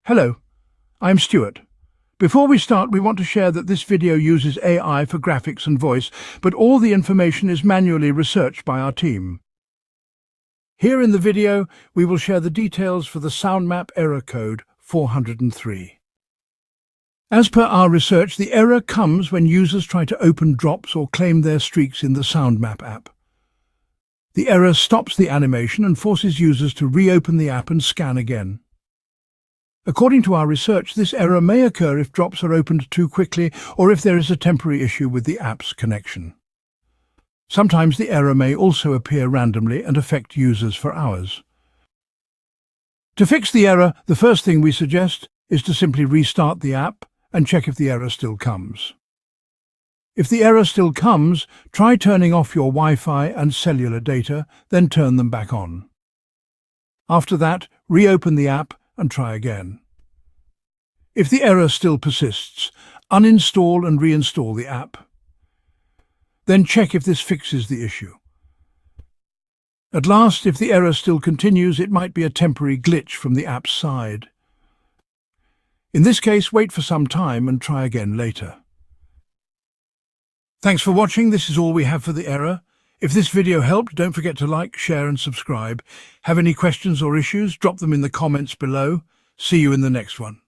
Hello, I'm Stuart. Before we start, we want to share that this video uses AI for graphics and voice, but all the information is manually researched by our team. Here in the video, we will share the details for the SoundMap error code 403. As per our research, the error comes when users try to open drops or claim their streaks in the SoundMap app. The error stops the animation and forces users to reopen the app and scan again. According to our research, this error may occur if drops are opened too quickly or if there is a temporary issue with the app's connection. Sometimes the error may also appear randomly and affect users for hours. To fix the error, the first thing we suggest is to simply restart the app and check if the error still comes. If the error still comes, try turning off your Wi-Fi and cellular data, then turn them back on. After that, reopen the app and try again. If the error still persists, uninstall and reinstall the app. Then check if this fixes the issue. At last, if the error still continues, it might be a temporary glitch from the app's side. In this case, wait for some time and try again later. Thanks for watching. This is all we have for the error. If this video helped, don't forget to like, share and subscribe. Have any questions or issues? Drop them in the comments below. See you in the next one.